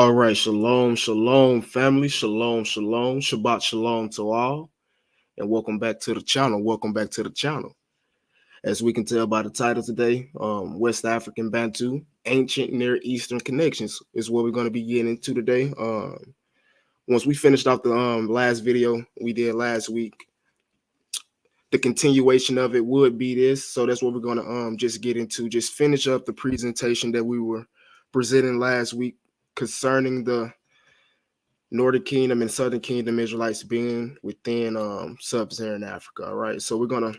All right, shalom, shalom, family, shalom, shalom, Shabbat shalom to all, and welcome back to the channel. Welcome back to the channel. As we can tell by the title today, West African Bantu, Ancient Near Eastern Connections is what we're going to be getting into today. Once we finished off the last video we did last week, the continuation of it would be this. So that's what we're going to just get into, just finish up the presentation that we were presenting last week concerning the Northern Kingdom and Southern Kingdom Israelites being within sub-Saharan Africa. All right, so we're gonna,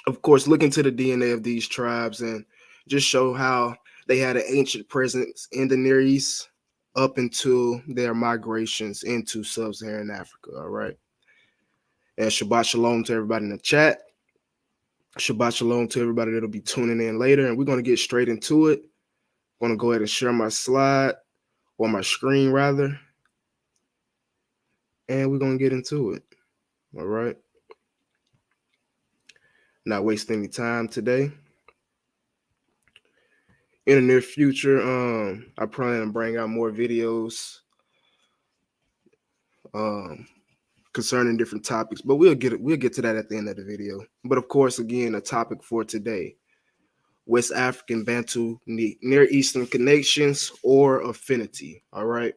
of course, look into the DNA of these tribes and just show how they had an ancient presence in the Near East up until their migrations into sub-Saharan Africa. All right, and Shabbat Shalom to everybody in the chat. Shabbat Shalom to everybody that'll be tuning in later, and we're gonna get straight into it. I'm gonna go ahead and share my slide or my screen rather. And we're going to get into it. All right. Not wasting any time today. In the near future, I plan to bring out more videos concerning different topics, but we'll get to that at the end of the video. But of course, again, a topic for today: West African Bantu Near Eastern connections or affinity. All right.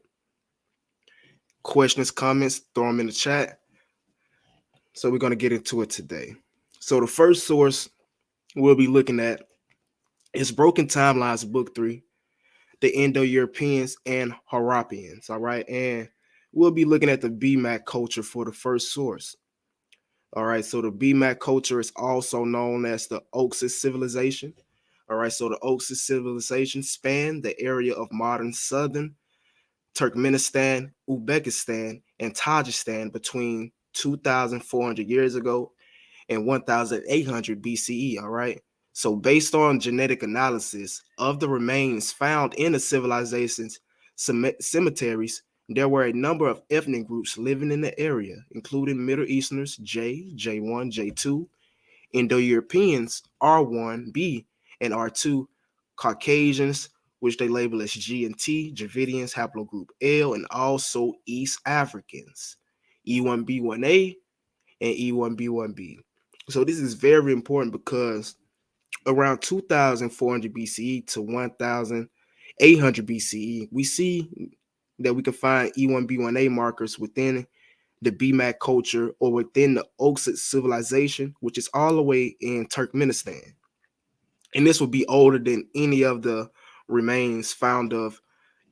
Questions, comments, throw them in the chat. So we're going to get into it today. So the first source we'll be looking at is Broken Timelines, Book 3, The Indo-Europeans and Harappians, all right? And we'll be looking at the BMAC culture for the first source. All right, so the BMAC culture is also known as the Oxus civilization. All right, so the Oxus civilization spanned the area of modern southern Turkmenistan, Uzbekistan, and Tajikistan between 2,400 years ago and 1,800 BCE, all right? So based on genetic analysis of the remains found in the civilization's cemeteries, there were a number of ethnic groups living in the area, including Middle Easterners, J1, J2, Indo-Europeans, R1, B, and R2, Caucasians, which they label as G and T, Dravidians, Haplogroup L, and also East Africans, E1B1A and E1B1B. So this is very important because around 2,400 BCE to 1,800 BCE, we see that we can find E1B1A markers within the BMAC culture or within the Oxus civilization, which is all the way in Turkmenistan. And this will be older than any of the remains found of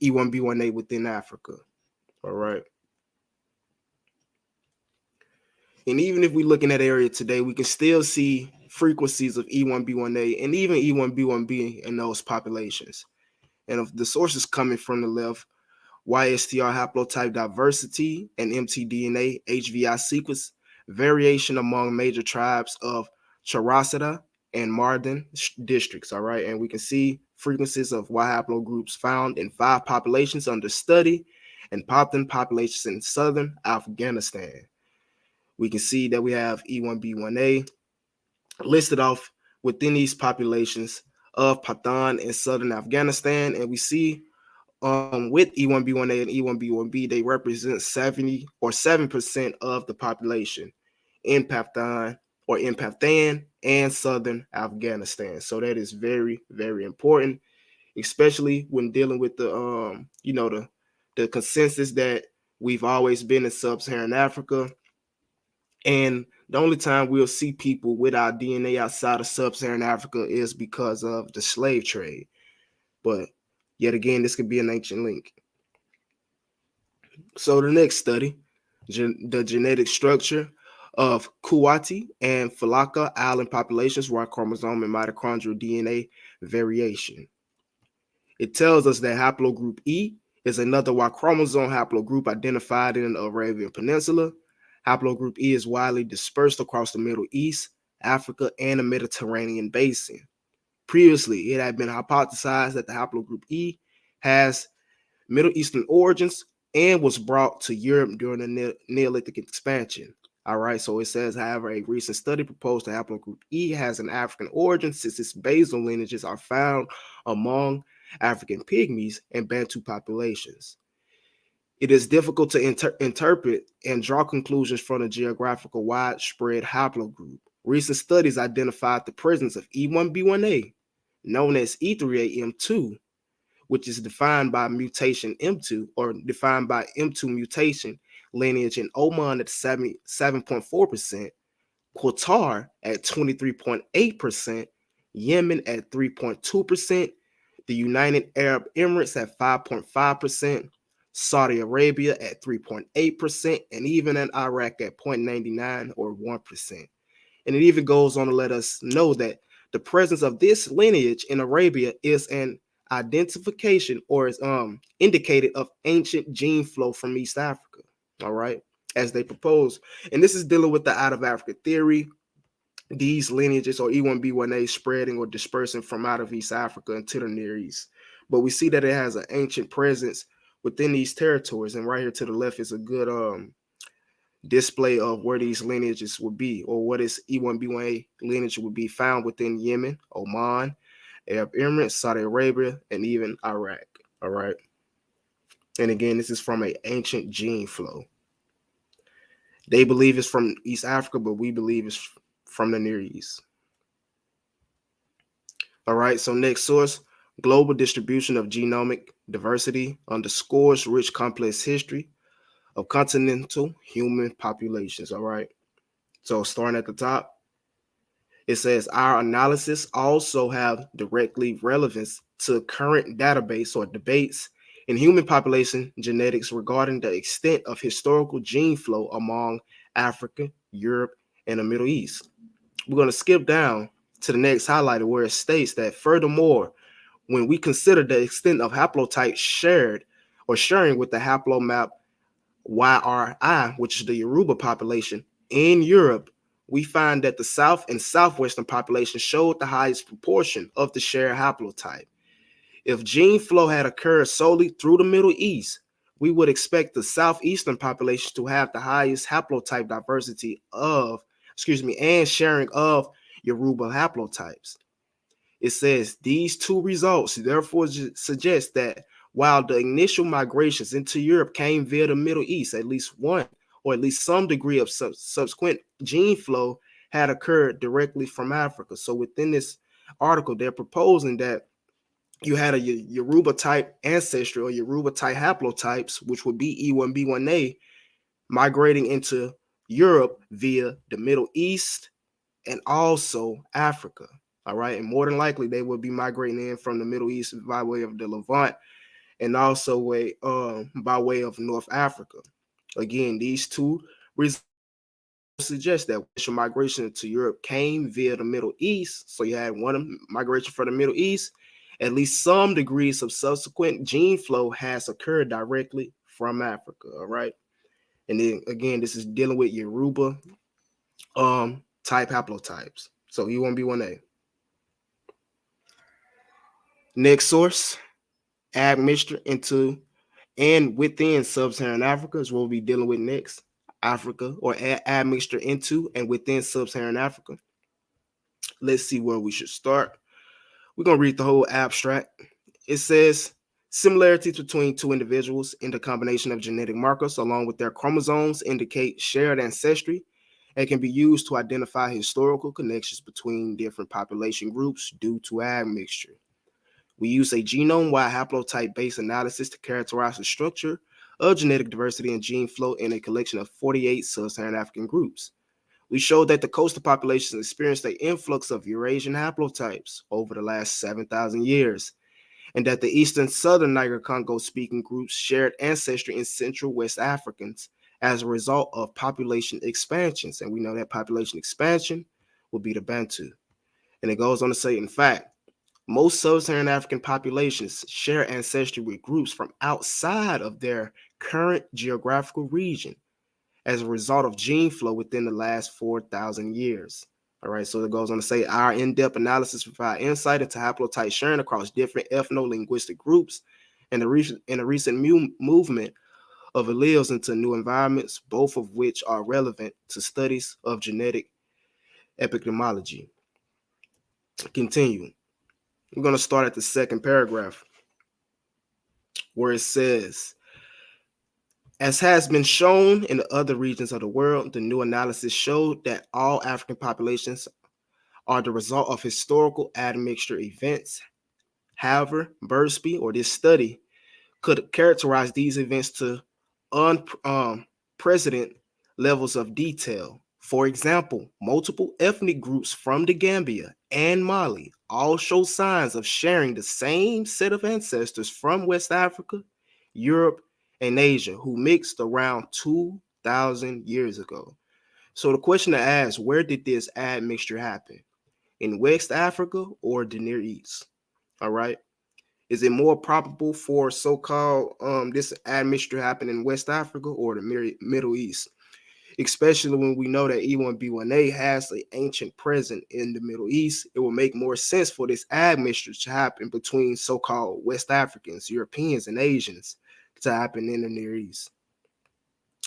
E1B1A within Africa. All right. And even if we look in that area today, we can still see frequencies of E1B1A and even E1B1B in those populations. And if the sources coming from the left, YSTR haplotype diversity and mtDNA HVI sequence variation among major tribes of Charasada and Mardin districts. All right. And we can see frequencies of Y haplogroups found in 5 populations under study and Pathan populations in southern Afghanistan. We can see that we have E1B1A listed off within these populations of Pathan and southern Afghanistan. And we see with E1B1A and E1B1B, they represent 70 or 7% of the population in Pathan and southern Afghanistan. So that is very, very important, especially when dealing with the the consensus that we've always been in sub-Saharan Africa. And the only time we'll see people with our DNA outside of sub-Saharan Africa is because of the slave trade. But yet again, this could be an ancient link. So the next study, the genetic structure of Kuwati and Falaka Island populations, Y chromosome and mitochondrial DNA variation. It tells us that Haplogroup E is another Y chromosome haplogroup identified in the Arabian Peninsula. Haplogroup E is widely dispersed across the Middle East, Africa, and the Mediterranean basin. Previously, it had been hypothesized that the haplogroup E has Middle Eastern origins and was brought to Europe during the Neolithic expansion. All right, so it says, however, a recent study proposed that haplogroup E has an African origin since its basal lineages are found among African pygmies, and Bantu populations. It is difficult to interpret and draw conclusions from a geographical widespread haplogroup. Recent studies identified the presence of E1B1A, known as E3AM2, which is defined by mutation M2 or defined by M2 mutation lineage in Oman at 77.4%, Qatar at 23.8%, Yemen at 3.2%, the United Arab Emirates at 5.5%, Saudi Arabia at 3.8%, and even in Iraq at 0.99 or 1%. And it even goes on to let us know that the presence of this lineage in Arabia is an identification or is indicated of ancient gene flow from East Africa. All right, as they propose. And this is dealing with the out of Africa theory. These lineages or E1B1A spreading or dispersing from out of East Africa into the Near East. But we see that it has an ancient presence within these territories. And right here to the left is a good display of where these lineages would be, or what is E1B1A lineage would be found within Yemen, Oman, Arab Emirates, Saudi Arabia, and even Iraq. All right. And again, this is from an ancient gene flow. They believe it's from East Africa, but we believe it's from the Near East. All right. So next source, global distribution of genomic diversity underscores rich complex history of continental human populations. All right. So starting at the top, it says our analysis also have directly relevance to current database or debates in human population genetics regarding the extent of historical gene flow among Africa, Europe, and the Middle East. We're going to skip down to the next highlighted where it states that furthermore, when we consider the extent of haplotypes shared or sharing with the haplomap YRI, which is the Yoruba population in Europe, we find that the South and Southwestern population showed the highest proportion of the shared haplotype. If gene flow had occurred solely through the Middle East, we would expect the Southeastern population to have the highest haplotype diversity and sharing of Yoruba haplotypes. It says these two results therefore suggest that while the initial migrations into Europe came via the Middle East, at least one or at least some degree of subsequent gene flow had occurred directly from Africa. So within this article, they're proposing that you had a Yoruba type ancestry or Yoruba type haplotypes, which would be E1B1A, migrating into Europe via the Middle East and also Africa. All right. And more than likely, they would be migrating in from the Middle East by way of the Levant and also by way of North Africa. Again, these two results suggest that initial migration to Europe came via the Middle East. So you had one migration from the Middle East. At least some degrees of subsequent gene flow has occurred directly from Africa. All right. And then again, this is dealing with Yoruba type haplotypes. So E1B1A. Next source, admixture into and within sub-Saharan Africa is what we'll be dealing with next. Africa, or admixture into and within sub-Saharan Africa. Let's see where we should start. We're going to read the whole abstract. It says similarities between two individuals in the combination of genetic markers along with their chromosomes indicate shared ancestry and can be used to identify historical connections between different population groups due to admixture. We use a genome-wide haplotype-based analysis to characterize the structure of genetic diversity and gene flow in a collection of 48 sub-Saharan African groups. We showed that the coastal populations experienced an influx of Eurasian haplotypes over the last 7,000 years, and that the eastern southern Niger-Congo-speaking groups shared ancestry in Central West Africans as a result of population expansions. And we know that population expansion will be the Bantu. And it goes on to say, in fact, most sub-Saharan African populations share ancestry with groups from outside of their current geographical region as a result of gene flow within the last 4,000 years. All right, so it goes on to say our in-depth analysis provides insight into haplotype sharing across different ethno-linguistic groups and the recent movement of alleles into new environments, both of which are relevant to studies of genetic epidemiology. Continue. We're going to start at the second paragraph. where it says, as has been shown in the other regions of the world, the new analysis showed that all African populations are the result of historical admixture events. However, Bursby, or this study, could characterize these events to unprecedented levels of detail. For example, multiple ethnic groups from the Gambia and Mali all show signs of sharing the same set of ancestors from West Africa, Europe, and Asia who mixed around 2,000 years ago. So the question to ask, where did this admixture happen? In West Africa or the Near East? All right. Is it more probable for so-called this admixture happen in West Africa or the Middle East? Especially when we know that E1B1A has an ancient presence in the Middle East, it will make more sense for this admixture to happen between so-called West Africans, Europeans, and Asians to happen in the Near East.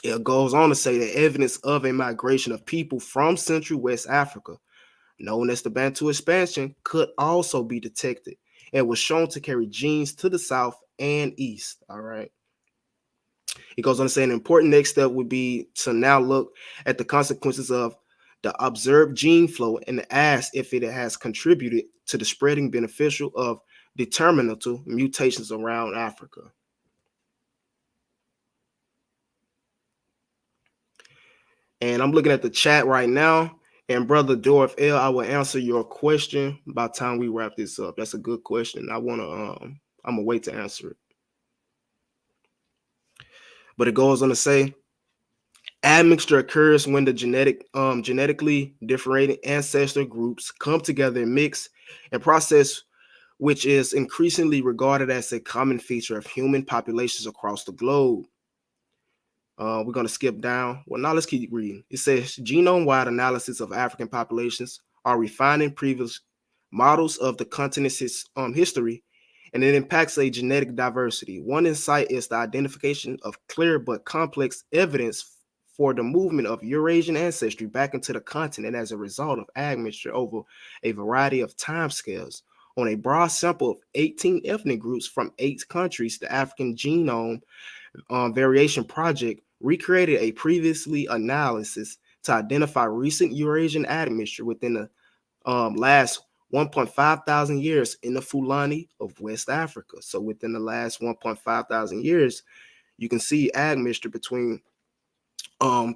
It goes on to say that evidence of a migration of people from Central West Africa, known as the Bantu expansion, could also be detected and was shown to carry genes to the south and east. All right. It goes on to say an important next step would be to now look at the consequences of the observed gene flow and ask if it has contributed to the spreading beneficial of determinable mutations around Africa. And I'm looking at the chat right now. And Brother Dorf L, I will answer your question by the time we wrap this up. That's a good question. I'm gonna wait to answer it. But it goes on to say, admixture occurs when the genetically differentiated ancestor groups come together and mix, a process which is increasingly regarded as a common feature of human populations across the globe. We're going to skip down. Well, now let's keep reading. It says genome-wide analysis of African populations are refining previous models of the continent's history, and it impacts a genetic diversity. One insight is the identification of clear but complex evidence for the movement of Eurasian ancestry back into the continent as a result of admixture over a variety of timescales. On a broad sample of 18 ethnic groups from 8 countries, the African Genome Variation Project recreated a previously analysis to identify recent Eurasian admixture within the last 1.5 thousand years in the Fulani of West Africa. So within the last 1.5 thousand years, you can see admixture between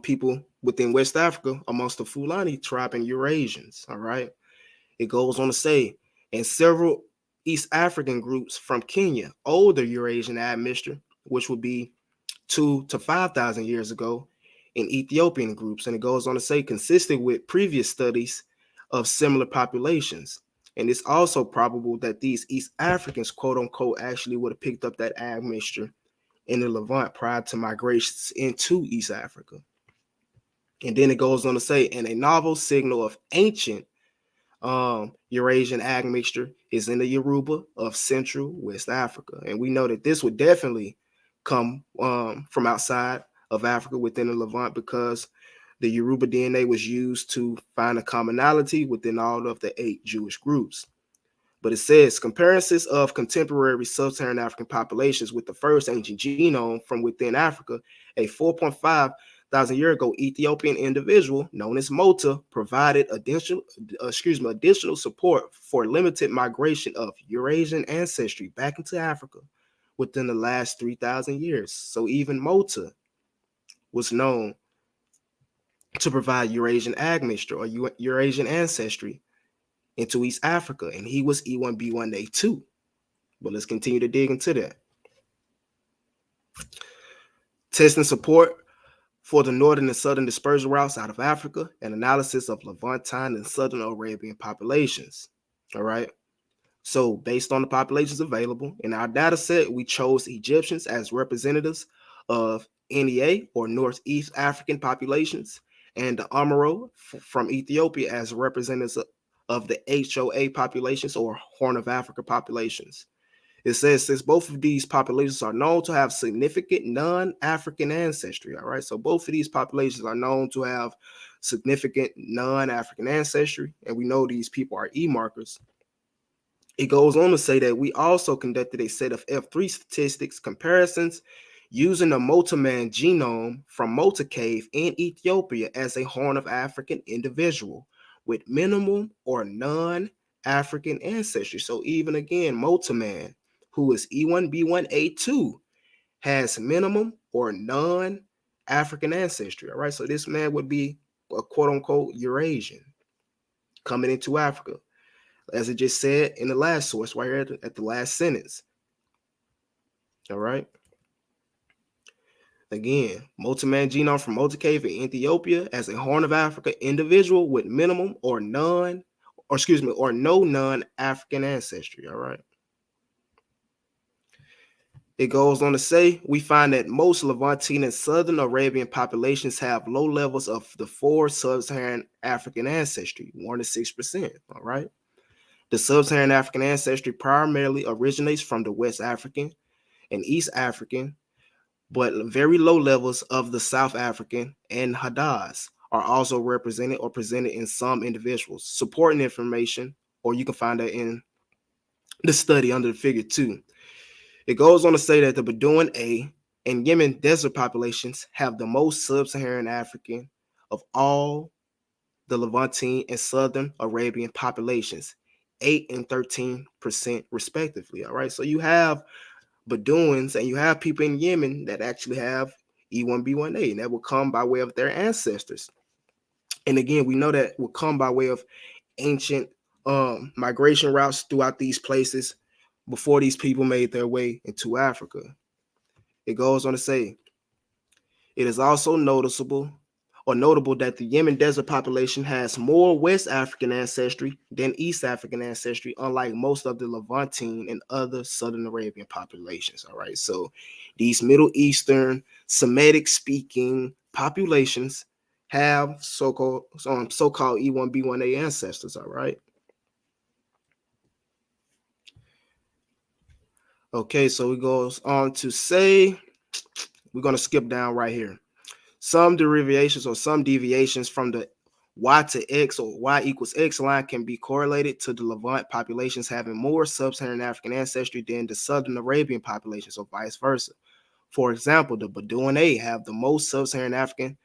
people within West Africa amongst the Fulani tribe and Eurasians. All right. It goes on to say, and several East African groups from Kenya, older Eurasian admixture, which would be 2 to 5,000 years ago, in Ethiopian groups. And it goes on to say, consistent with previous studies of similar populations. And it's also probable that these East Africans, quote unquote, actually would have picked up that admixture in the Levant prior to migrations into East Africa. And then it goes on to say, and a novel signal of ancient Eurasian admixture is in the Yoruba of Central West Africa. And we know that this would definitely come from outside of Africa within the Levant, because the Yoruba DNA was used to find a commonality within all of the 8 Jewish groups. But it says comparisons of contemporary sub-Saharan African populations with the first ancient genome from within Africa, a 4.5 thousand year ago Ethiopian individual known as Mota provided additional support for limited migration of Eurasian ancestry back into Africa within the last 3,000 years. So even Mota was known to provide Eurasian admixture or Eurasian ancestry into East Africa, and he was E1B1A too. But let's continue to dig into that. Testing support for the northern and southern dispersal routes out of Africa, and analysis of Levantine and southern Arabian populations. All right. So based on the populations available in our data set, we chose Egyptians as representatives of NEA or Northeast African populations, and the Amaro from Ethiopia as representatives of the HOA populations or Horn of Africa populations. It says, since both of these populations are known to have significant non-African ancestry, all right? So both of these populations are known to have significant non-African ancestry, and we know these people are E markers. It goes on to say that we also conducted a set of F3 statistics comparisons using the Motaman genome from Mota Cave in Ethiopia as a Horn of African individual with minimal or non-African ancestry. So even again, Motaman, who is E1B1A2, has minimum or non-African ancestry. All right, so this man would be a quote-unquote Eurasian coming into Africa, as it just said in the last source, right here at the last sentence. All right. Again, Motaman genome from Mota Cave in Ethiopia as a Horn of Africa individual with minimum or no non-African ancestry. All right. It goes on to say, we find that most Levantine and Southern Arabian populations have low levels of the 4 sub-Saharan African ancestry, 1 to 6%. All right. The sub-Saharan African ancestry primarily originates from the West African and East African, but very low levels of the South African and Hadas are also represented or presented in some individuals. Supporting information, or you can find that in the study under the figure 2. It goes on to say that the Bedouin A and Yemen desert populations have the most sub-Saharan African of all the Levantine and Southern Arabian populations, 8 and 13% respectively. All right, so you have Bedouins and you have people in Yemen that actually have E1B1A, and that will come by way of their ancestors. And again, we know that will come by way of ancient migration routes throughout these places before these people made their way into Africa. It goes on to say, it is also notable that the Yemen desert population has more West African ancestry than East African ancestry, unlike most of the Levantine and other Southern Arabian populations. All right, so these Middle Eastern Semitic speaking populations have so-called E1B1A ancestors. All right. Okay, so it goes on to say, we're going to skip down right here. Some derivations or some deviations from the y to x or y equals x line can be correlated to the Levant populations having more sub-Saharan African ancestry than the Southern Arabian populations, or vice versa. For example, the Bedouin A have the most sub-Saharan African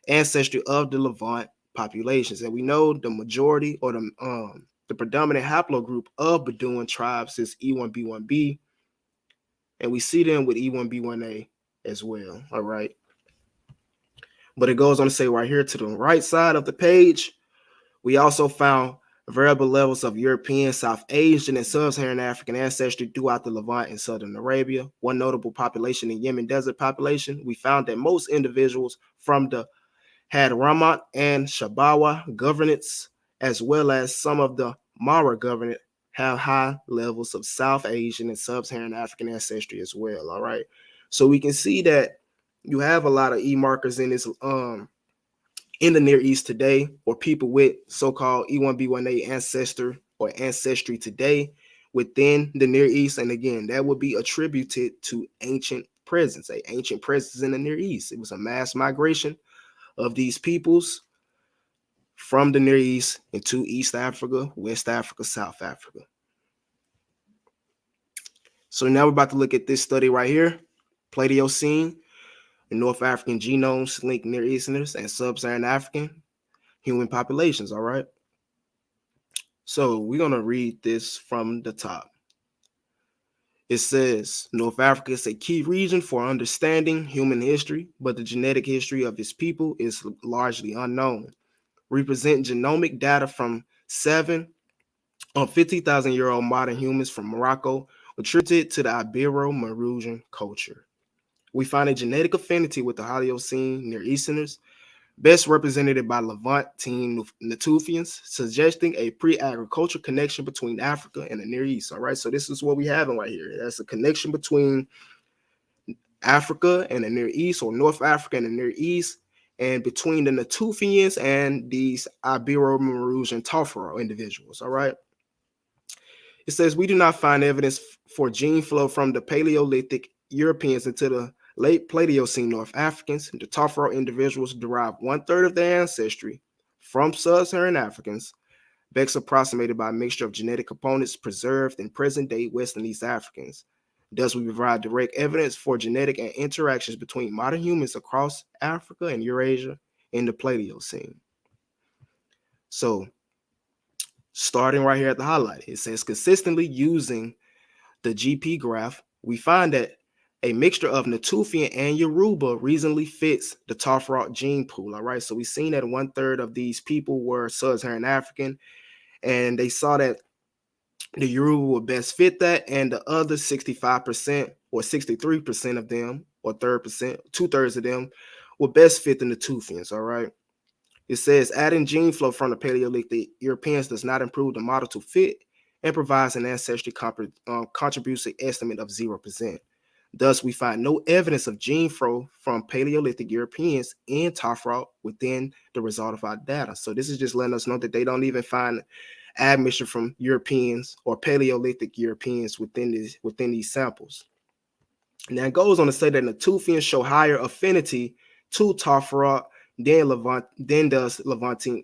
ancestry of the Levant populations, and we know the majority or the predominant haplogroup of Bedouin tribes is E1B1B, and we see them with E1B1A as well. All right. But it goes on to say right here to the right side of the page, we also found variable levels of European, South Asian, and Sub-Saharan African ancestry throughout the Levant and Southern Arabia. One notable population in Yemen desert population, we found that most individuals from the Hadramaut and Shabawa governance, as well as some of the Mara governance, have high levels of South Asian and Sub-Saharan African ancestry as well. All right. So we can see that you have a lot of E markers in this in the Near East today, or people with so-called E1B1A ancestry today within the Near East. And again, that would be attributed to ancient presence in the Near East. It was a mass migration of these peoples from the Near East into East Africa, West Africa, South Africa. So now we're about to look at this study right here, Paleocene, and North African genomes link Near Easterners and Sub-Saharan African human populations. All right. So we're going to read this from the top. It says, North Africa is a key region for understanding human history, but the genetic history of its people is largely unknown. Represent genomic data from 50,000-year-old modern humans from Morocco attributed to the Ibero-Mauritian culture. We find a genetic affinity with the Haplogroup Near Easterners, best represented by Levantine Natufians, suggesting a pre-agricultural connection between Africa and the Near East. All right, so this is what we have right here. That's a connection between Africa and the Near East, or North Africa and the Near East, and between the Natufians and these Ibero-Mauritian Tafaro individuals. All right. It says we do not find evidence for gene flow from the Paleolithic Europeans into the late Paleocene North Africans. The Tafaro individuals derive 1/3 of their ancestry from Sub-Saharan Africans best approximated by a mixture of genetic components preserved in present-day West and East Africans. Thus, we provide direct evidence for genetic and interactions between modern humans across Africa and Eurasia in the Paleocene. So, starting right here at the highlight, it says consistently using the GP graph, we find that a mixture of Natufian and Yoruba reasonably fits the Tafrock gene pool. All right, so we've seen that 1/3 of these people were sub-Saharan African, and they saw that the Yoruba would best fit that, and the other 65% or 63% of them, or 2/3 of them, would best fit the Natufians. All right. It says adding gene flow from the Paleolithic Europeans does not improve the model to fit and provides an ancestry contribution estimate of 0%. Thus, we find no evidence of gene flow from Paleolithic Europeans in Tafrock within the result of our data. So this is just letting us know that they don't even find admixture from Europeans or Paleolithic Europeans within these samples. Now it goes on to say that Natufians show higher affinity to Tafrock than does Levantine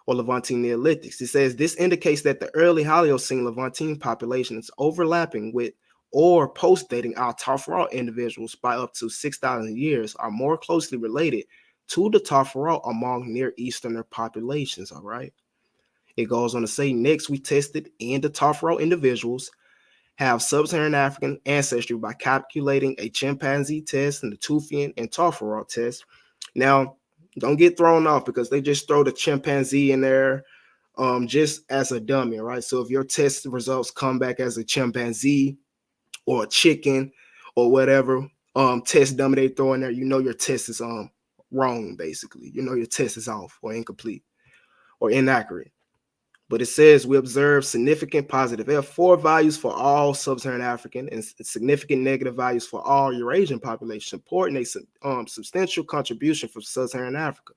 or Levantine Neolithics. It says this indicates that the early Holocene Levantine populations overlapping with or post-dating our Tafrock individuals by up to 6,000 years are more closely related to the Tafrock among Near Easterner populations. All right. It goes on to say, next we tested in the Tafrock individuals have sub-Saharan African ancestry by calculating a chimpanzee test and the Natufian and Tafrock test. Now, don't get thrown off because they just throw the chimpanzee in there just as a dummy, right? So if your test results come back as a chimpanzee or a chicken or whatever test dummy they throw in there, you know your test is wrong, basically. You know your test is off or incomplete or inaccurate. But it says we observe significant positive F4 values for all sub-Saharan African and significant negative values for all Eurasian population, supporting a substantial contribution from sub-Saharan Africa.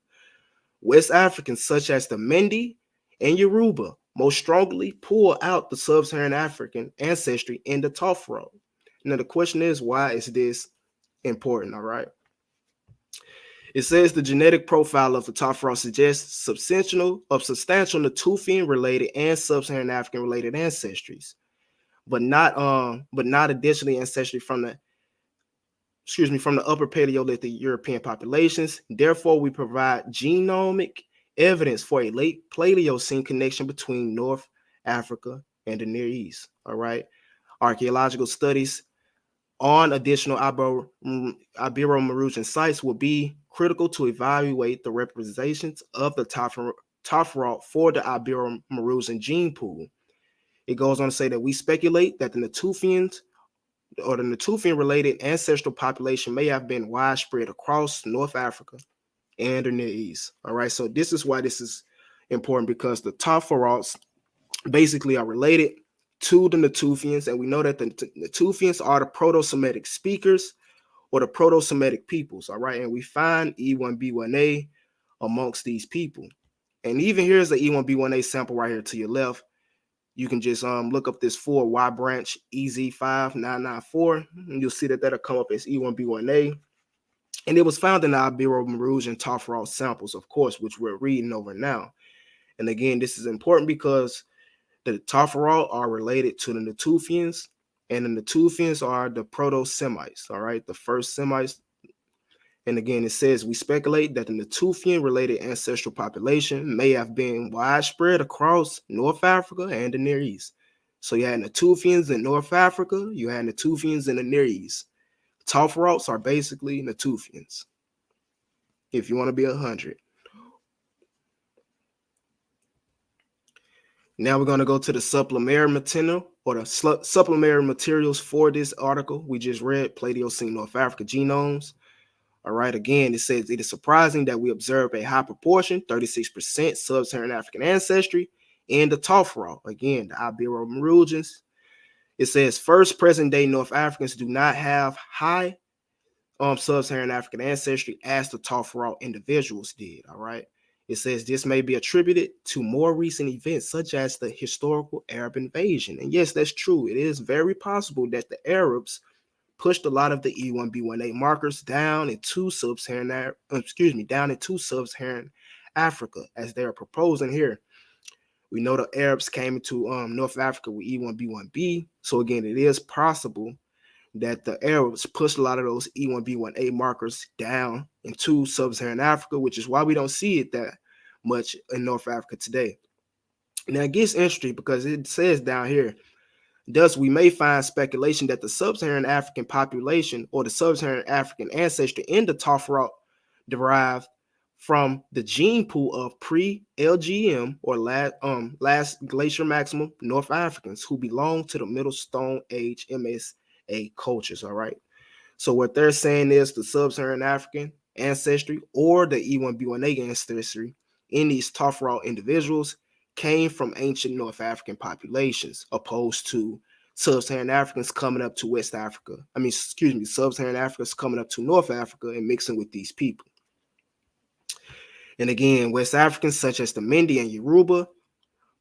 West Africans such as the Mende and Yoruba most strongly pull out the sub-Saharan African ancestry in the Tafrock. Now the question is, why is this important? All right. It says the genetic profile of the Tafrock suggests substantial Natufian related and sub-Saharan African related ancestries, but not additionally ancestry from the upper Paleolithic European populations. Therefore, we provide genomic evidence for a late Paleocene connection between North Africa and the Near East. All right. Archaeological studies on additional Ibero-Maurusian sites will be critical to evaluate the representations of the Tafrock for the Ibero-Maurusian gene pool. It goes on to say that we speculate that the Natufians or the Natufian-related ancestral population may have been widespread across North Africa and the Near East. All right, so this is why this is important, because the Tafrocks basically are related to the Natufians, and we know that the Natufians are the Proto-Semitic speakers or the Proto-Semitic peoples, all right? And we find E1B1A amongst these people. And even here's the E1B1A sample right here to your left. You can just look up this 4Y branch EZ5994, and you'll see that that'll come up as E1B1A. And it was found in the Ibero-Maurusian Tafrock samples, of course, which we're reading over now. And again, this is important because the Tafrock are related to the Natufians, and the Natufians are the Proto-Semites, all right, the first Semites. And again, it says we speculate that the Natufian-related ancestral population may have been widespread across North Africa and the Near East. So you had Natufians in North Africa, you had Natufians in the Near East. Tafrocks are basically Natufians, if you want to be 100. Now we're going to go to the supplementary material or the supplementary materials for this article we just read, Paleocene North Africa genomes. All right, again, it says it is surprising that we observe a high proportion, 36% sub-Saharan African ancestry in the Tafrock. Again, the Ibero-Maurusians. It says first present-day North Africans do not have high sub-Saharan African ancestry as the Tafrock individuals did. All right. It says this may be attributed to more recent events such as the historical Arab invasion. And yes, that's true. It is very possible that the Arabs pushed a lot of the E1B1A markers down into sub-Saharan Africa, as they're proposing here. We know the Arabs came into North Africa with E1B1B. So again, it is possible that the Arabs pushed a lot of those E1B1A markers down into sub-Saharan Africa, which is why we don't see it that much in North Africa today. Now it gets interesting because it says down here, thus we may find speculation that the sub-Saharan African population or the sub-Saharan African ancestry in the Tafra derived from the gene pool of pre-LGM or last glacier maximum North Africans who belong to the Middle Stone Age MSA cultures. All right. So what they're saying is the sub-Saharan African ancestry or the E1B1A ancestry in these Tafra individuals came from ancient North African populations, opposed to sub-Saharan Africans coming up to West Africa. Sub-Saharan Africans coming up to North Africa and mixing with these people. And again, West Africans such as the Mende and Yoruba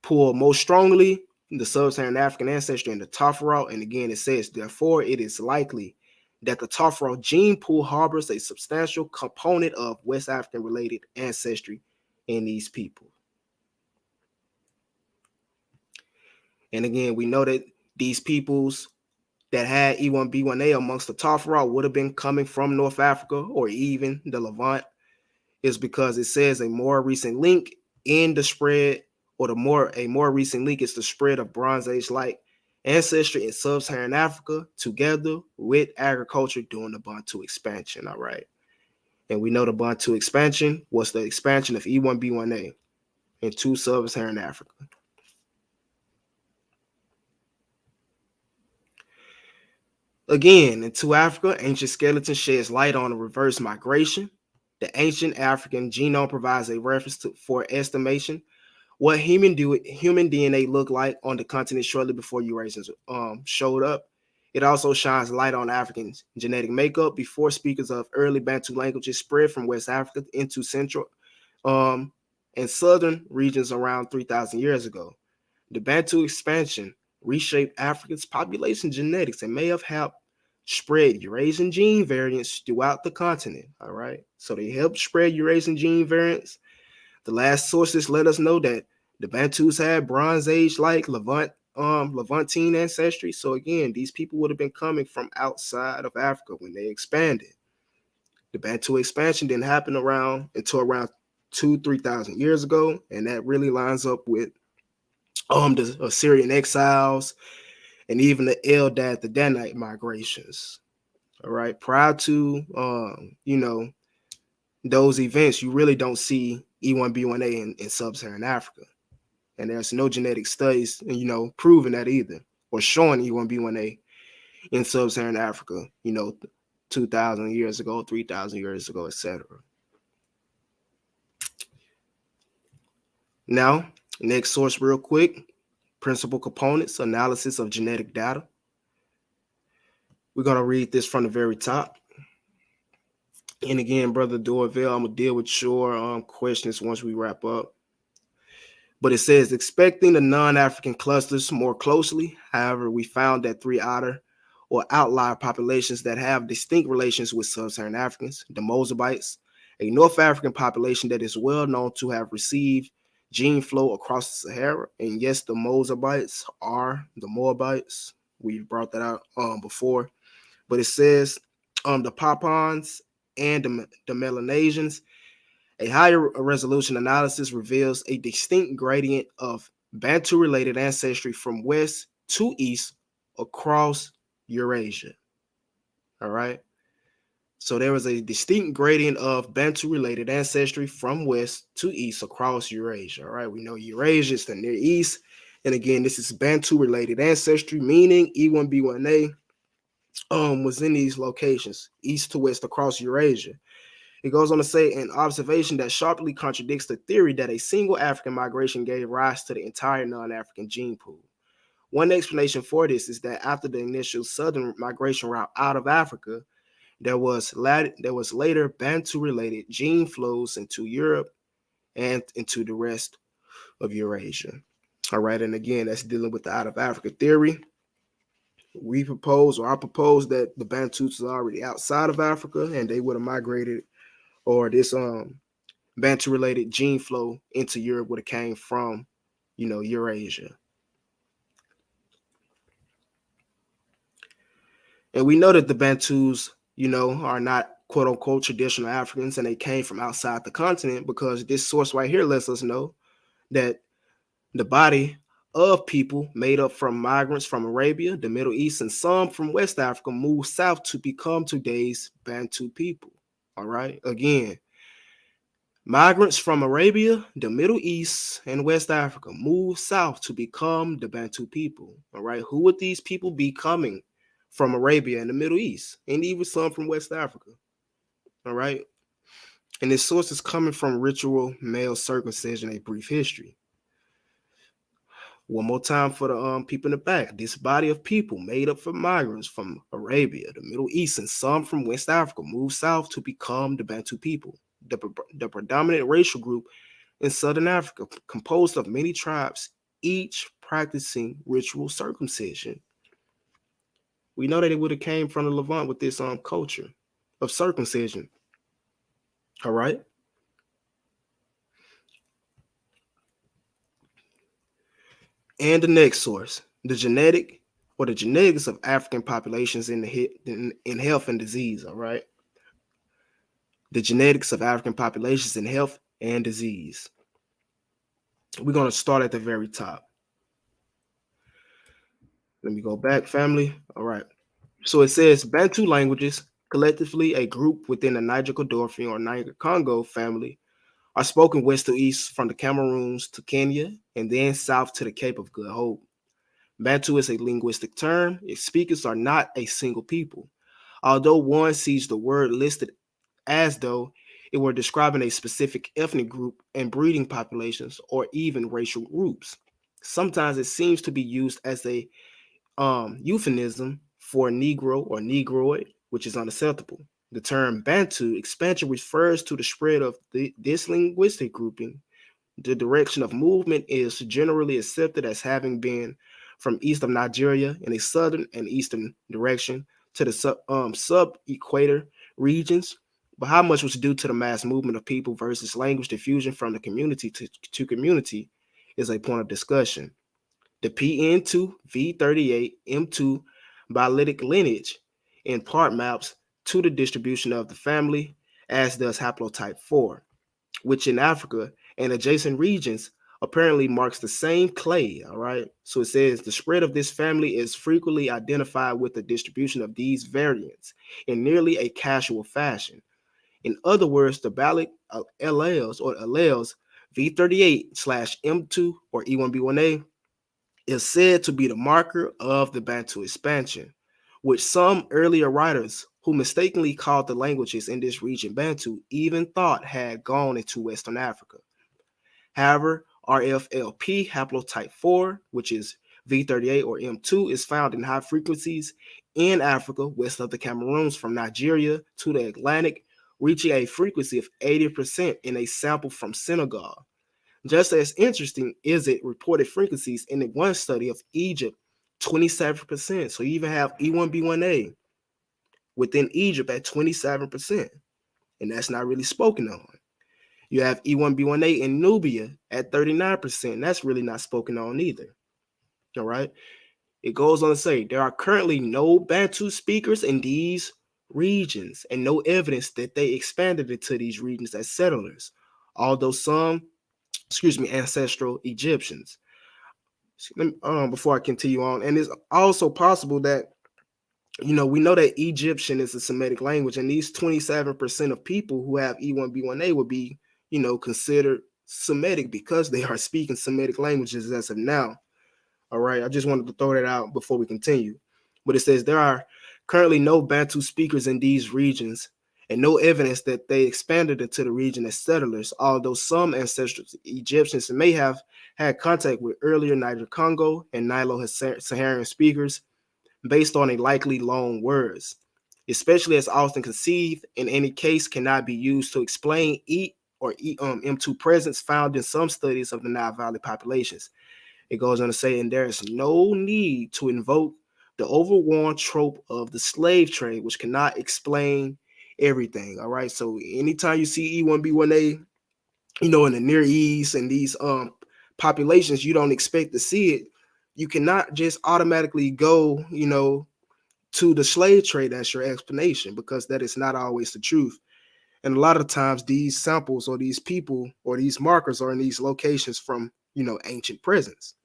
pull most strongly the sub-Saharan African ancestry in the Tafra. And again, it says, therefore, it is likely that the Tafra gene pool harbors a substantial component of West African related ancestry in these people. And again, we know that these peoples that had E1B1A amongst the Tafra would have been coming from North Africa or even the Levant, is because it says a more recent link in the spread, or a more recent link is the spread of Bronze Age-like ancestry in sub-Saharan Africa together with agriculture during the Bantu expansion. All right. And we know the Bantu expansion was the expansion of E1B1A into sub-Saharan Africa. Again, into Africa, ancient skeleton sheds light on a reverse migration. The ancient African genome provides a reference for estimation what human DNA looked like on the continent shortly before Eurasians showed up. It also shines light on African genetic makeup before speakers of early Bantu languages spread from West Africa into central and southern regions around 3,000 years ago. The Bantu expansion reshaped Africa's population genetics and may have helped spread Eurasian gene variants throughout the continent. All right. So they helped spread Eurasian gene variants. The last sources let us know that the Bantus had Bronze Age-like Levantine ancestry. So again, these people would have been coming from outside of Africa when they expanded. The Bantu expansion didn't happen until around 2,000-3,000 years ago, and that really lines up with the Assyrian exiles and even the Eldad, the Danite migrations. All right, prior to those events, you really don't see E1B1A in sub-Saharan Africa. And there's no genetic studies, proving that either, or showing E1B1A in sub-Saharan Africa, 2,000 years ago, 3,000 years ago, etc. Now, next source real quick, principal components, analysis of genetic data. We're going to read this from the very top. And again, Brother Dorville, I'm going to deal with your questions once we wrap up. But it says, expecting the non-African clusters more closely. However, we found that three outer or outlier populations that have distinct relations with sub-Saharan Africans, the Mozabites, a North African population that is well known to have received gene flow across the Sahara. And yes, the Mozabites are the Moabites. We brought that out before. But it says the Papans and the Melanesians. A higher resolution analysis reveals a distinct gradient of Bantu-related ancestry from west to east across Eurasia. All right. So there was a distinct gradient of Bantu-related ancestry from west to east across Eurasia. All right. We know Eurasia is the Near East. And again, this is Bantu-related ancestry, meaning E1B1A was in these locations, east to west across Eurasia. It goes on to say an observation that sharply contradicts the theory that a single African migration gave rise to the entire non-African gene pool. One explanation for this is that after the initial southern migration route out of Africa, there was later Bantu-related gene flows into Europe and into the rest of Eurasia. All right, and again, that's dealing with the out of Africa theory. I propose that the Bantus are already outside of Africa and they would have migrated, or this Bantu-related gene flow into Europe would have came from Eurasia. And we know that the Bantus, are not quote unquote traditional Africans, and they came from outside the continent, because this source right here lets us know that the body of people made up from migrants from Arabia, the Middle East, and some from West Africa moved south to become today's Bantu people. All right. Again, migrants from Arabia, the Middle East, and West Africa moved south to become the Bantu people. All right. Who would these people be coming from Arabia and the Middle East, and even some from West Africa? All right. And this source is coming from Ritual Male Circumcision, A Brief History. One more time for the people in the back. This body of people made up of migrants from Arabia, the Middle East, and some from West Africa moved south to become the Bantu people, the predominant racial group in Southern Africa, composed of many tribes, each practicing ritual circumcision. We know that it would have came from the Levant with this culture of circumcision. All right. And the next source, the genetics of African populations in health and disease. All right. The genetics of African populations in health and disease. We're going to start at the very top. Let me go back, family. All right. So it says Bantu languages, collectively a group within the Niger-Kadorfi or Niger-Congo family, are spoken west to east from the Cameroons to Kenya and then south to the Cape of Good Hope. Bantu is a linguistic term. Its speakers are not a single people, although one sees the word listed as though it were describing a specific ethnic group and breeding populations or even racial groups. Sometimes it seems to be used as a euphemism for Negro or Negroid, which is unacceptable. The term Bantu expansion refers to the spread of this linguistic grouping. The direction of movement is generally accepted as having been from east of Nigeria in a southern and eastern direction to the sub-equator regions. But how much was due to the mass movement of people versus language diffusion from the community to community is a point of discussion. The PN2 V38 M2 bilytic lineage in part maps to the distribution of the family, as does haplotype 4, which in Africa and adjacent regions apparently marks the same clade. All right. So it says the spread of this family is frequently identified with the distribution of these variants in nearly a casual fashion. In other words, the bilytic alleles V38/M2 or E1B1A is said to be the marker of the Bantu expansion, which some earlier writers who mistakenly called the languages in this region Bantu even thought had gone into Western Africa. However, RFLP haplotype 4, which is V38 or M2, is found in high frequencies in Africa west of the Cameroons from Nigeria to the Atlantic, reaching a frequency of 80% in a sample from Senegal. Just as interesting is it reported frequencies in the one study of Egypt, 27%. So you even have E1B1A within Egypt at 27%, and that's not really spoken on. You have E1B1A in Nubia at 39%. That's really not spoken on either. All right. It goes on to say there are currently no Bantu speakers in these regions and no evidence that they expanded into these regions as settlers, although some ancestral Egyptians. Before I continue on, and it's also possible that, we know that Egyptian is a Semitic language, and these 27% of people who have E1B1A would be, considered Semitic because they are speaking Semitic languages as of now. All right, I just wanted to throw that out before we continue. But it says there are currently no Bantu speakers in these regions and no evidence that they expanded into the region as settlers, although some ancestral Egyptians may have had contact with earlier Niger-Congo and Nilo-Saharan speakers based on a likely loan words, especially as often conceived in any case cannot be used to explain M2 presence found in some studies of the Nile Valley populations. It goes on to say, and there is no need to invoke the overworn trope of the slave trade, which cannot explain everything. All right. So anytime you see E1B1A, in the Near East and these populations you don't expect to see it, you cannot just automatically go, to the slave trade as your explanation, because that is not always the truth. And a lot of times these samples or these people or these markers are in these locations from, ancient presence.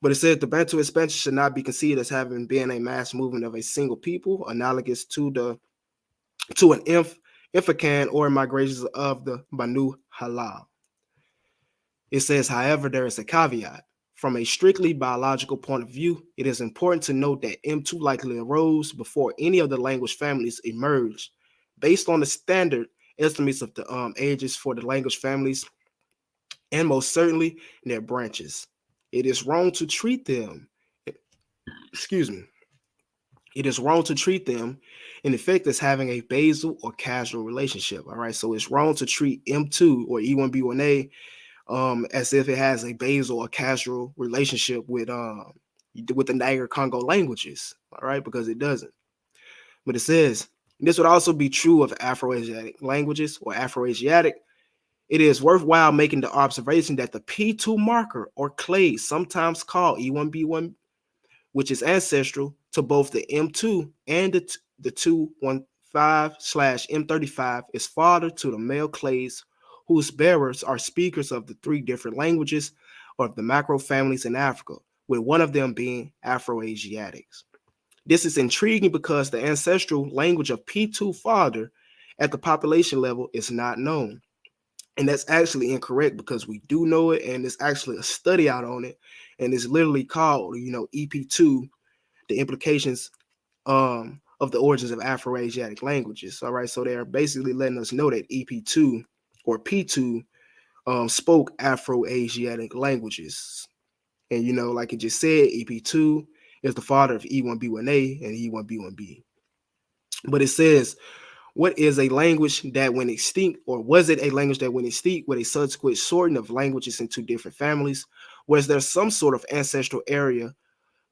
But it said the Bantu expansion should not be considered as having been a mass movement of a single people, analogous to an Infakan or migrations of the Banu Halal. It says, however, there is a caveat. From a strictly biological point of view, it is important to note that M2 likely arose before any of the language families emerged, based on the standard estimates of the ages for the language families, and most certainly their branches. It is wrong to treat them, excuse me, it is wrong to treat them in effect as having a basal or casual relationship. All right, so it's wrong to treat M2 or E1B1A as if it has a basal or casual relationship with the Niger Congo languages. All right, because it doesn't. But it says this would also be true of Afro-Asiatic languages or Afro-Asiatic. It is worthwhile making the observation that the P2 marker or clade, sometimes called E1B1, which is ancestral to both the M2 and the 215/M35, is father to the male clades whose bearers are speakers of the three different languages of the macro families in Africa, with one of them being Afro-Asiatics. This is intriguing because the ancestral language of P2 father at the population level is not known. And that's actually incorrect, because we do know it, and there's actually a study out on it, and it's literally called, EP2, the implications of the origins of Afro-Asiatic languages. All right, so they're basically letting us know that EP2 or P2 spoke Afro-Asiatic languages. And, like it just said, EP2 is the father of E1B1A and E1B1B. But it says, what is a language that went extinct, or was it a language that went extinct with a subsequent sorting of languages into different families? Was there some sort of ancestral area,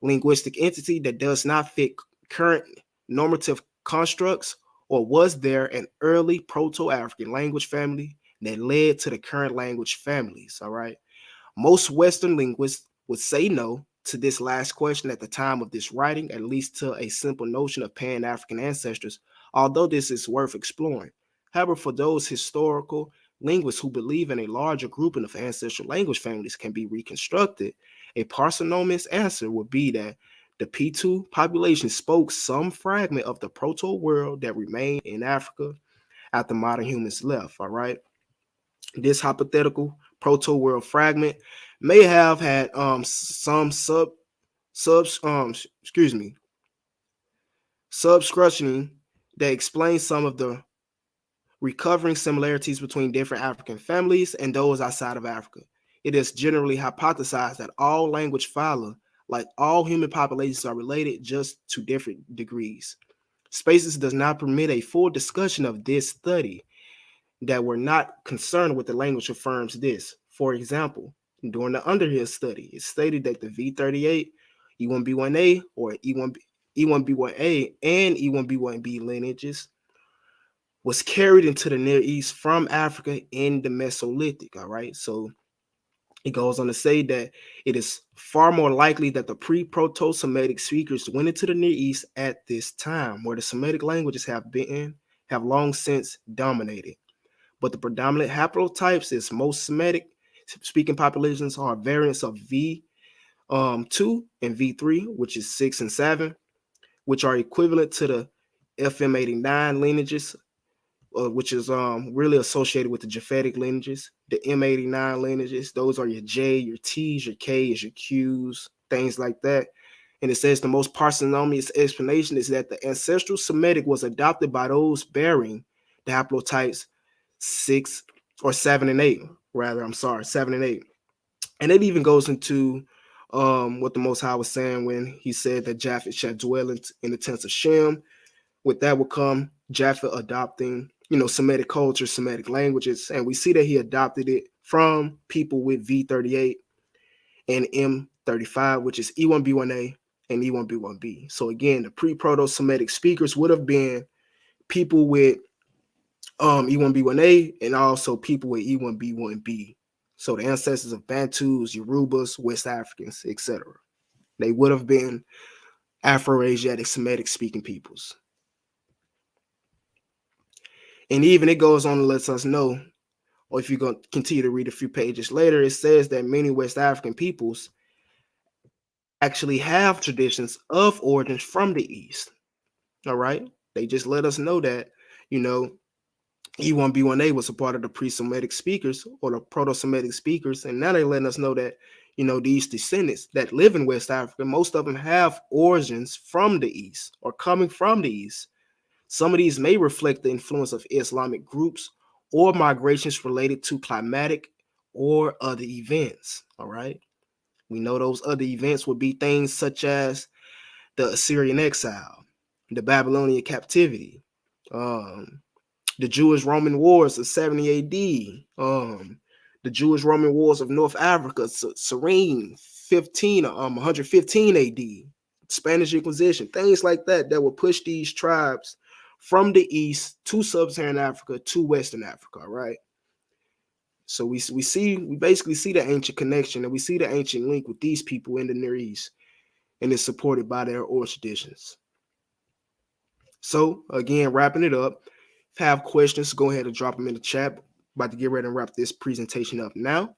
linguistic entity that does not fit current normative constructs, or was there an early Proto-African language family that led to the current language families? All right. Most Western linguists would say no to this last question at the time of this writing, at least to a simple notion of Pan-African ancestors, although this is worth exploring. However, for those historical linguists who believe in a larger grouping of ancestral language families can be reconstructed, a parsimonious answer would be that the P2 population spoke some fragment of the proto-world that remained in Africa after modern humans left. All right. This hypothetical proto-world fragment may have had some substructuring that explains some of the recovering similarities between different African families and those outside of Africa. It is generally hypothesized that all language phyla, like all human populations, are related, just to different degrees. Spaces does not permit a full discussion of this study, that we're not concerned with the language affirms this. For example, during the Underhill study, it stated that the V38, E1B1A, or E1B1A and E1B1B lineages was carried into the Near East from Africa in the Mesolithic. All right, so it goes on to say that it is far more likely that the pre-Proto-Semitic speakers went into the Near East at this time, where the Semitic languages have long since dominated. But the predominant haplotypes is most Semitic speaking populations are variants of V2 and V3, which is 6 and 7, which are equivalent to the FM89 lineages, which is really associated with the Japhetic lineages. The M89 lineages, those are your J, your T's, your K's, your Q's, things like that. And it says the most parsimonious explanation is that the ancestral Semitic was adopted by those bearing the haplotypes 6 or 7 and 8, rather. I'm sorry, 7 and 8. And it even goes into what the Most High was saying when he said that Japhet shall dwell in the tents of Shem. With that will come Japhet adopting, Semitic culture, Semitic languages. And we see that he adopted it from people with V38 and M35, which is E1B1A and E1B1B. So again, the pre-Proto-Semitic speakers would have been people with E1B1A and also people with E1B1B. So the ancestors of Bantus, Yorubas, West Africans, etc. They would have been Afro-Asiatic Semitic speaking peoples. And even it goes on and lets us know, or if you're going to continue to read a few pages later, it says that many West African peoples actually have traditions of origins from the East. All right. They just let us know that, E1B1A was a part of the pre-Semitic speakers or the Proto-Semitic speakers. And now they're letting us know that, these descendants that live in West Africa, most of them have origins from the East or coming from the East. Some of these may reflect the influence of Islamic groups or migrations related to climatic or other events. All right. We know those other events would be things such as the Assyrian exile, the Babylonian captivity, the Jewish-Roman Wars of 70 AD, the Jewish-Roman Wars of North Africa, Serene 115 AD, Spanish Inquisition, things like that that would push these tribes from the East to Sub-Saharan Africa to Western Africa, right? So we basically see the ancient connection and we see the ancient link with these people in the Near East, and it's supported by their oral traditions. So again, wrapping it up, if you have questions, go ahead and drop them in the chat. About to get ready and wrap this presentation up now.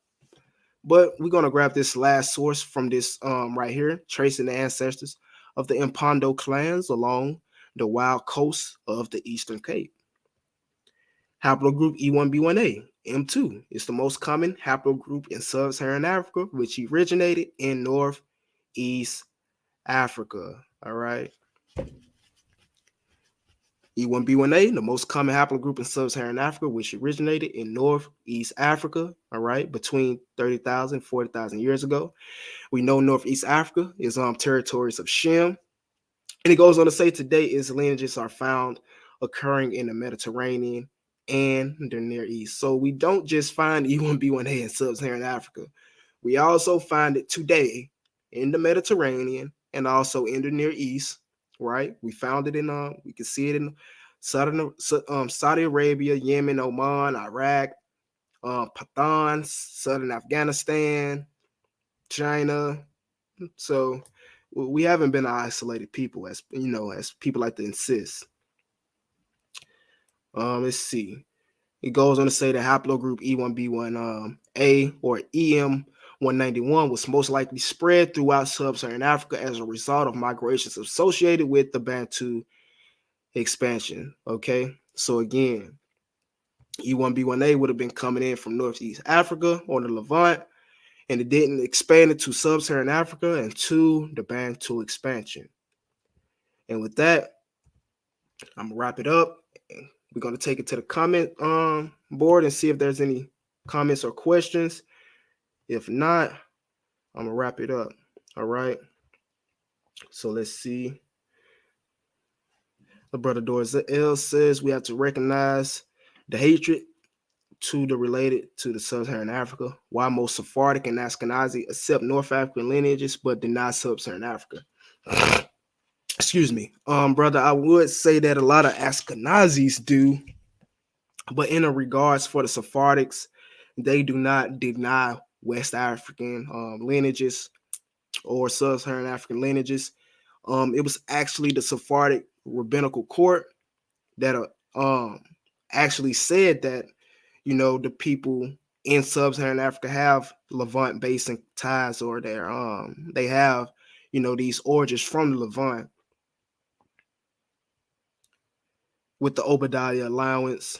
But we're going to grab this last source from this right here, tracing the ancestors of the Impondo clans along the wild coast of the Eastern Cape. Haplogroup E1B1A, M2, is the most common haplogroup in Sub-Saharan Africa, which originated in Northeast Africa. All right. E1B1A, the most common haplogroup in Sub-Saharan Africa, which originated in Northeast Africa, all right, between 30,000 and 40,000 years ago. We know Northeast Africa is territories of Shem. And it goes on to say today its lineages are found occurring in the Mediterranean and the Near East. So we don't just find E1B1A in Sub-Saharan Africa. We also find it today in the Mediterranean and also in the Near East, right? We found it in, we can see it in Saudi Arabia, Yemen, Oman, Iraq, Pathan, southern Afghanistan, China. So we haven't been an isolated people, as people like to insist. Let's see. It goes on to say the haplogroup E1B1A or EM191 was most likely spread throughout Sub-Saharan Africa as a result of migrations associated with the Bantu expansion. Okay, so again, E1B1A would have been coming in from Northeast Africa or the Levant, and it didn't expand it to Sub-Saharan Africa and to the Bantu expansion. And with that, I'm gonna wrap it up. We're going to take it to the comment board and see if there's any comments or questions. If not, I'm going to wrap it up. All right. So let's see. The brother Dorsel says we have to recognize the hatred to the related to the Sub-Saharan Africa. Why most Sephardic and Ashkenazi accept North African lineages but deny Sub-Saharan Africa. Excuse me. Brother, I would say that a lot of Ashkenazis do. But in regards for the Sephardics, they do not deny West African lineages or Sub-Saharan African lineages. It was actually the Sephardic rabbinical court that actually said that, the people in Sub-Saharan Africa have Levant basin ties, or they have, these origins from the Levant with the Obadiah allowance.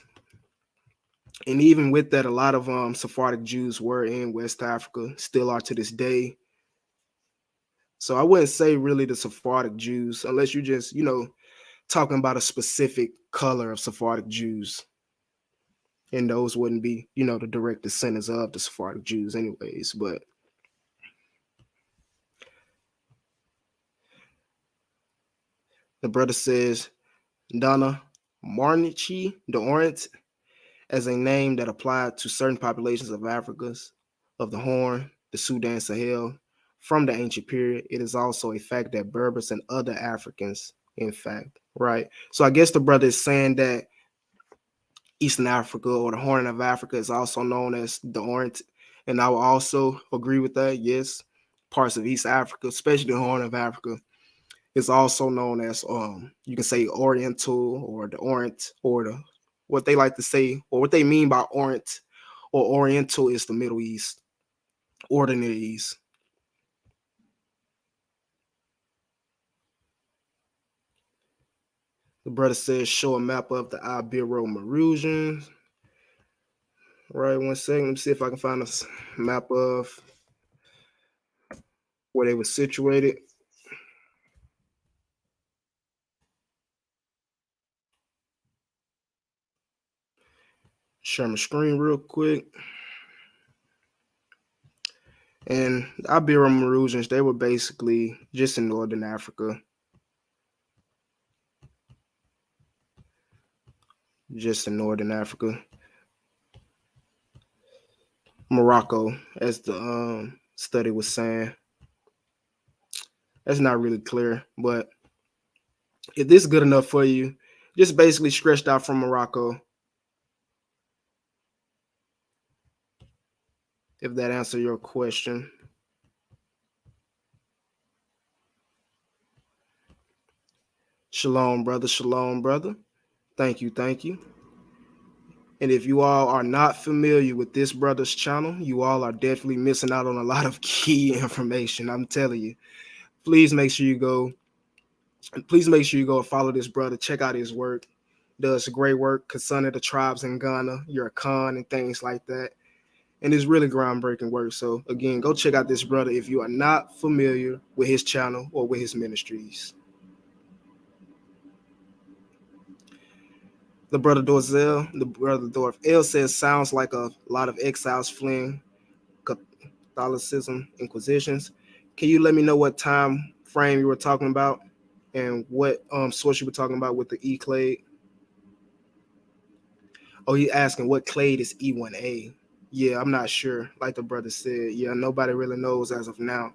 And even with that, a lot of Sephardic Jews were in West Africa, still are to this day. So I wouldn't say really the Sephardic Jews, unless you just, talking about a specific color of Sephardic Jews. And those wouldn't be, the direct descendants of the Sephardic Jews anyways. But the brother says, Donna Marnichi, the Orient, as a name that applied to certain populations of Africa's, of the Horn, the Sudan, Sahel, from the ancient period. It is also a fact that Berbers and other Africans, in fact, right? So I guess the brother is saying that Eastern Africa or the Horn of Africa is also known as the Orient, And I will also agree with that. Yes, parts of East Africa, especially the Horn of Africa, is also known as you can say Oriental or the Orient or the what they like to say or what they mean by Orient or Oriental is the Middle East or the Near East. The brother says show a map of the Ibero-Mauritanians. Right, 1 second. Let me see if I can find a map of where they were situated. Share my screen real quick. And the Ibero-Mauritanians, they were basically just in Northern Africa. Just in Northern Africa. Morocco, as the study was saying. That's not really clear, but if this is good enough for you, just basically stretched out from Morocco. If that answers your question. Shalom, brother. Shalom, brother. Thank you. Thank you. And if you all are not familiar with this brother's channel, you all are definitely missing out on a lot of key information. I'm telling you. Please make sure you go. Please make sure you go and follow this brother. Check out his work. Does great work concerning the tribes in Ghana, your Khan, and things like that. And it's really groundbreaking work. So again, go check out this brother if you are not familiar with his channel or with his ministries. The brother Dorf says sounds like a lot of exiles fleeing Catholicism, Inquisitions. Can you let me know what time frame you were talking about and what source you were talking about with the E clade? Oh, you asking what clade is E1A? Yeah, I'm not sure. Like the brother said, yeah, nobody really knows as of now.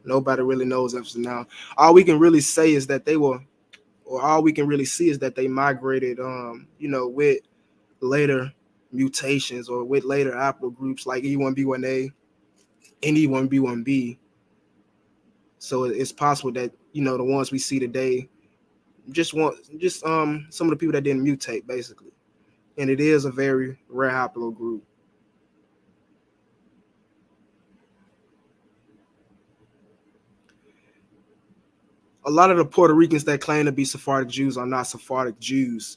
Nobody really knows as of now. All we can really say is that they were, or all we can really see is that they migrated, with later mutations or with later haplogroups like E1B1A and E1B1B. So it's possible that the ones we see today some of the people that didn't mutate basically, and it is a very rare haplogroup. A lot of the Puerto Ricans that claim to be Sephardic Jews are not Sephardic Jews.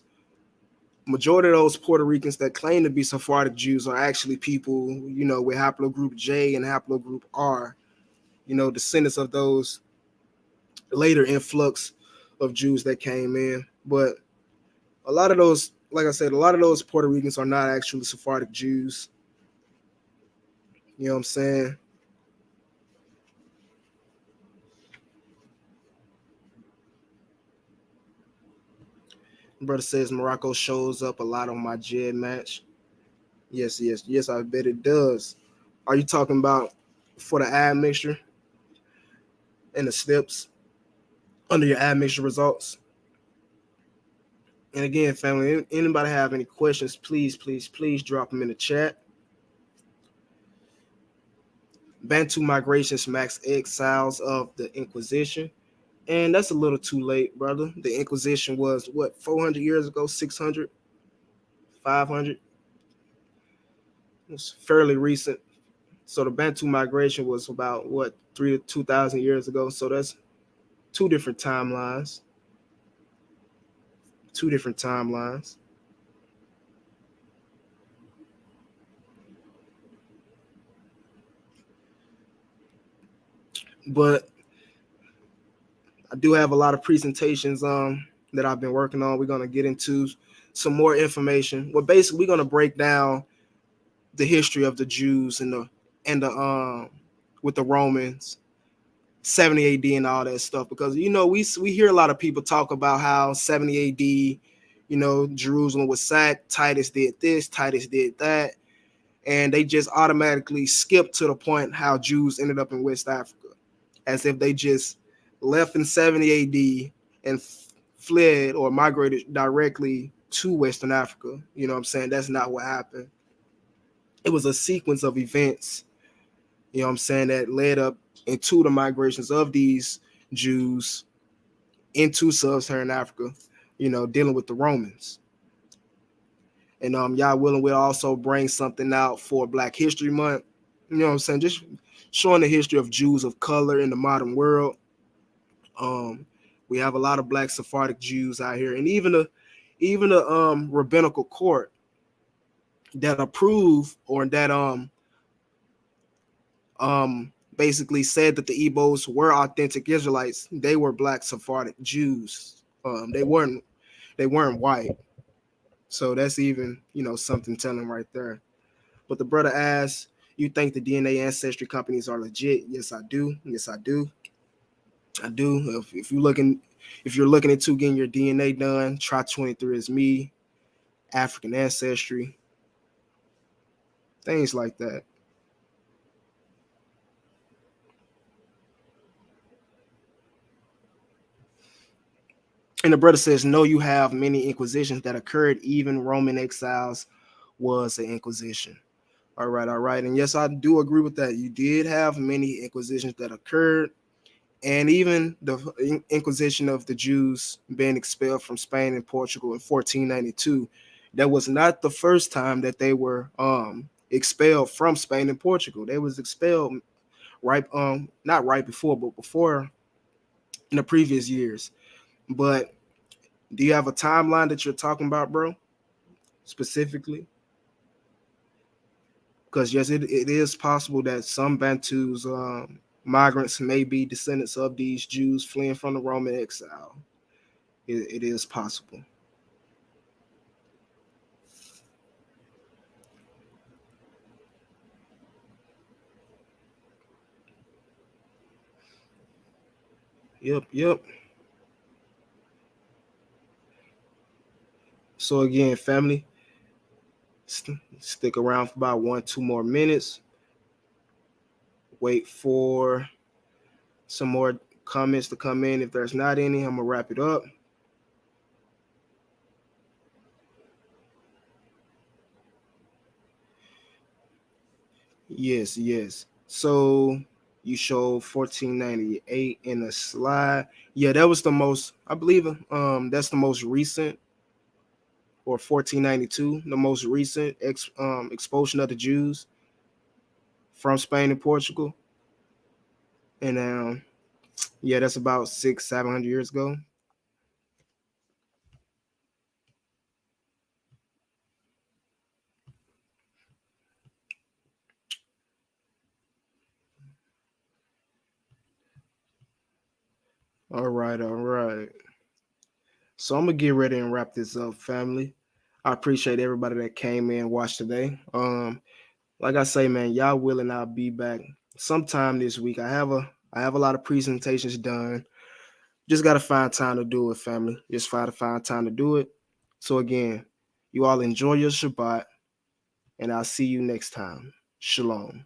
Majority of those Puerto Ricans that claim to be Sephardic Jews are actually people, with haplogroup J and haplogroup R, descendants of those later influx of Jews that came in. But a lot of those, like I said, a lot of those Puerto Ricans are not actually Sephardic Jews. You know what I'm saying? Brother says Morocco shows up a lot on my JED match. Yes, I bet it does. Are you talking about for the admixture and the steps under your admixture results? And again, family, anybody have any questions, please drop them in the chat. Bantu migrations max exiles of the Inquisition. And that's a little too late, brother. The Inquisition was, 400 years ago, 600, 500? It's fairly recent. So the Bantu migration was about, 3 to 2,000 years ago. So that's two different timelines. But I do have a lot of presentations that I've been working on. We're going to get into some more information. Well, basically, we're going to break down the history of the Jews and the with the Romans, 70 AD and all that stuff, because we hear a lot of people talk about how 70 AD, Jerusalem was sacked, Titus did this, Titus did that, and they just automatically skip to the point how Jews ended up in West Africa, as if they just left in 70 AD and fled or migrated directly to Western Africa. You know what I'm saying? That's not what happened. It was a sequence of events, you know what I'm saying, that led up into the migrations of these Jews into sub-Saharan Africa, dealing with the Romans. And y'all willing will also bring something out for Black History Month. You know what I'm saying? Just showing the history of Jews of color in the modern world. We have a lot of Black Sephardic Jews out here, and even a rabbinical court that approve or that basically said that the Igbos were authentic Israelites. They were Black Sephardic Jews. They weren't white. So that's even, something telling right there. But the brother asks, you think the DNA ancestry companies are legit? Yes, I do. Yes, I do. I do. If you're looking into getting your DNA done, try 23andMe, African Ancestry, things like that. And the brother says, no, you have many inquisitions that occurred. Even Roman exiles was an inquisition. All right, all right. And yes, I do agree with that. You did have many inquisitions that occurred. And even the Inquisition of the Jews being expelled from Spain and Portugal in 1492, that was not the first time that they were expelled from Spain and Portugal. They was expelled not right before, but before in the previous years. But do you have a timeline that you're talking about, bro? Specifically? Because yes, it is possible that some Bantus migrants may be descendants of these Jews fleeing from the Roman exile. It is possible. Yep, yep. So again, family, stick around for about 1-2 more minutes. Wait for some more comments to come in. If there's not any, I'm gonna wrap it up. Yes, yes. So you showed 1498 in a slide. Yeah, that was the most, I believe, that's the most recent, or 1492, the most recent expulsion of the Jews from Spain and Portugal. And yeah, that's about 600-700 years ago. All right, all right. So I'm gonna get ready and wrap this up, family. I appreciate everybody that came in and watched today. Like I say, man, y'all willing, I'll be back sometime this week. I have a lot of presentations done. Just gotta find time to do it, family. Just try to find time to do it. So again, you all enjoy your Shabbat, and I'll see you next time. Shalom.